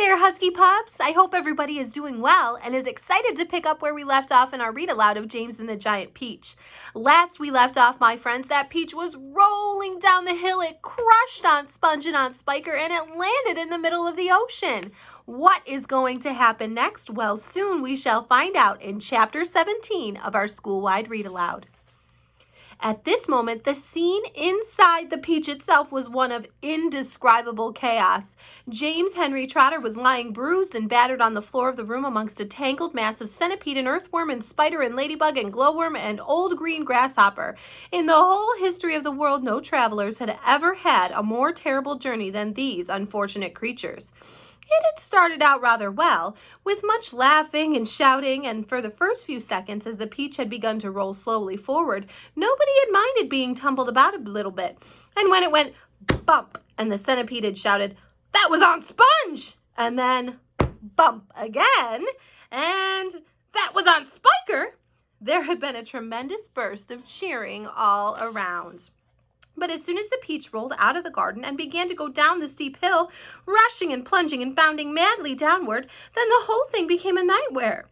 there, Husky Pups! I hope everybody is doing well and is excited to pick up where we left off in our read aloud of James and the Giant Peach. Last we left off, my friends, that peach was rolling down the hill. It crushed on Sponge and on Spiker, and it landed in the middle of the ocean. What is going to happen next? Well, soon we shall find out in Chapter 17 of our school-wide read aloud. At this moment, the scene inside the peach itself was one of indescribable chaos. James Henry Trotter was lying bruised and battered on the floor of the room amongst a tangled mass of centipede and earthworm and spider and ladybug and glowworm and old green grasshopper. In the whole history of the world, no travelers had ever had a more terrible journey than these unfortunate creatures. It had started out rather well, with much laughing and shouting, and for the first few seconds, as the peach had begun to roll slowly forward, nobody had minded being tumbled about a little bit. And when it went bump, and the centipede had shouted, "That was on Sponge!" and then bump again, and "That was on Spiker!" there had been a tremendous burst of cheering all around. But as soon as the peach rolled out of the garden and began to go down the steep hill, rushing and plunging and bounding madly downward, then the whole thing became a nightmare.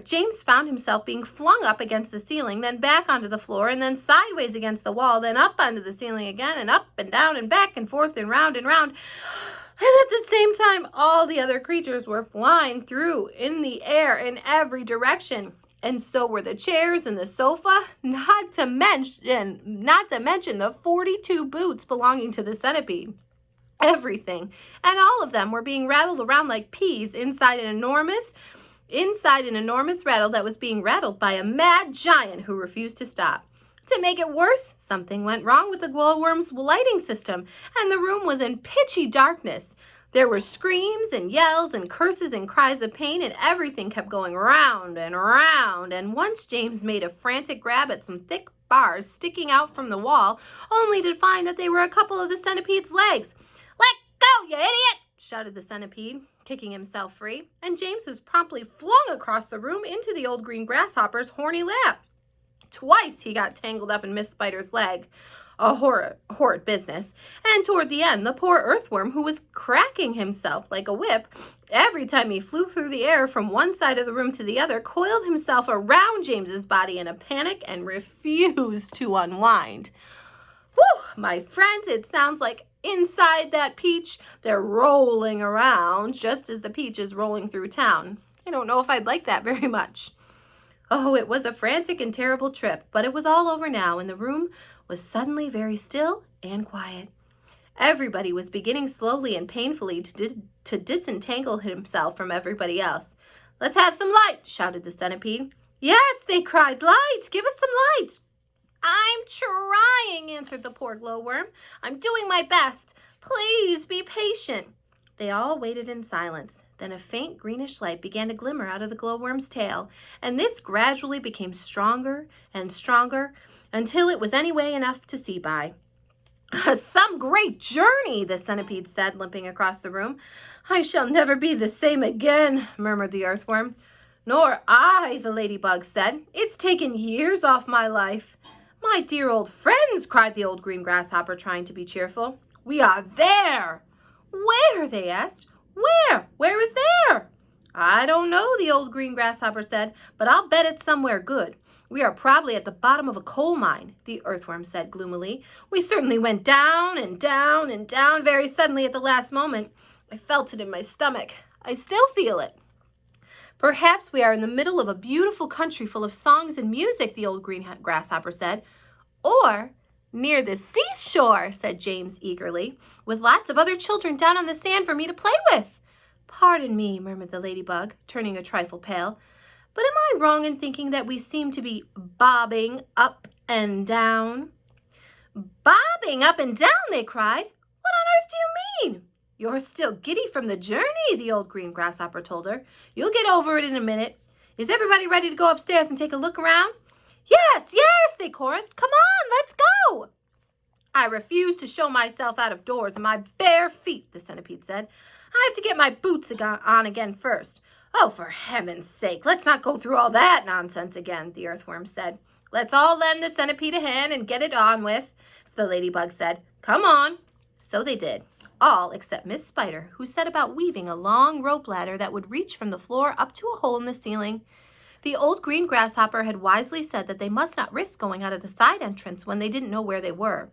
James found himself being flung up against the ceiling, then back onto the floor, and then sideways against the wall, then up onto the ceiling again, and up and down and back and forth and round and round. And at the same time, all the other creatures were flying through in the air in every direction. And so were the chairs and the sofa, not to mention the 42 boots belonging to the centipede. Everything, and all of them were being rattled around like peas inside an enormous rattle that was being rattled by a mad giant who refused to stop. To make it worse, something went wrong with the glowworm's lighting system, and the room was in pitchy darkness. There were screams and yells and curses and cries of pain, and everything kept going round and round. And once James made a frantic grab at some thick bars sticking out from the wall, only to find that they were a couple of the centipede's legs. "Let go, you idiot!" shouted the centipede, kicking himself free, and James was promptly flung across the room into the old green grasshopper's horny lap. Twice he got tangled up in Miss Spider's leg. A horrid business. And toward the end, the poor earthworm, who was cracking himself like a whip, every time he flew through the air from one side of the room to the other, coiled himself around James's body in a panic and refused to unwind. Whew, my friends, it sounds like inside that peach, they're rolling around just as the peach is rolling through town. I don't know if I'd like that very much. Oh, it was a frantic and terrible trip, but it was all over now, and the room was suddenly very still and quiet. Everybody was beginning slowly and painfully to disentangle himself from everybody else. "Let's have some light," shouted the centipede. "Yes," they cried, "light! Give us some light!" "I'm trying," answered the poor glowworm. "I'm doing my best. Please be patient." They all waited in silence. Then a faint greenish light began to glimmer out of the glowworm's tail, and this gradually became stronger and stronger until it was anyway enough to see by. "Some great journey," the centipede said, limping across the room. "I shall never be the same again," murmured the earthworm. "Nor I," the ladybug said. "It's taken years off my life." "My dear old friends," cried the old green grasshopper, trying to be cheerful. "We are there." "Where?" they asked. "Where? Where is there?" "I don't know," the old green grasshopper said, "but I'll bet it's somewhere good. We are probably at the bottom of a coal mine," the earthworm said gloomily. "We certainly went down and down and down very suddenly at the last moment. I felt it in my stomach. I still feel it." "Perhaps we are in the middle of a beautiful country full of songs and music," the old green grasshopper said. "Or near the seashore," said James eagerly, "with lots of other children down on the sand for me to play with." "Pardon me," murmured the ladybug, turning a trifle pale, "but am I wrong in thinking that we seem to be bobbing up and down?" "Bobbing up and down!" they cried. "What on earth do you mean?" "You're still giddy from the journey," the old green grasshopper told her. "You'll get over it in a minute. Is everybody ready to go upstairs and take a look around?" "Yes, yes," they chorused. "Come on, let's go." "I refuse to show myself out of doors in my bare feet," the centipede said. "I have to get my boots on again first." "Oh, for heaven's sake, let's not go through all that nonsense again," the earthworm said. "Let's all lend the centipede a hand and get it on with," the ladybug said. "Come on." So they did. all except Miss Spider, who set about weaving a long rope ladder that would reach from the floor up to a hole in the ceiling. The old green grasshopper had wisely said that they must not risk going out of the side entrance when they didn't know where they were.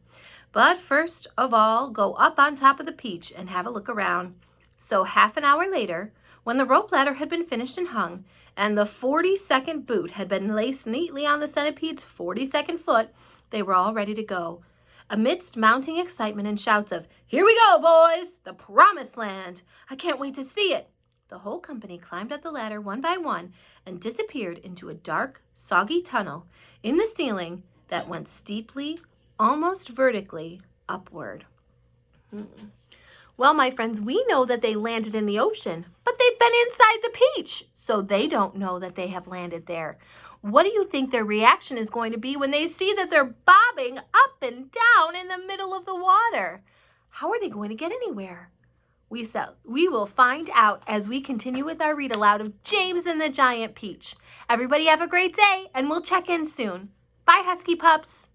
But first of all, go up on top of the peach and have a look around. So half an hour later, when the rope ladder had been finished and hung, and the 42nd boot had been laced neatly on the centipede's 42nd foot, they were all ready to go. Amidst mounting excitement and shouts of, "Here we go, boys! The Promised Land! I can't wait to see it!" the whole company climbed up the ladder one by one and disappeared into a dark, soggy tunnel in the ceiling that went steeply, almost vertically, upward. Well, my friends, we know that they landed in the ocean, but they've been inside the peach, so they don't know that they have landed there. What do you think their reaction is going to be when they see that they're bobbing up and down in the middle of the water? How are they going to get anywhere? We will find out as we continue with our read aloud of James and the Giant Peach. Everybody have a great day, and we'll check in soon. Bye, Husky Pups.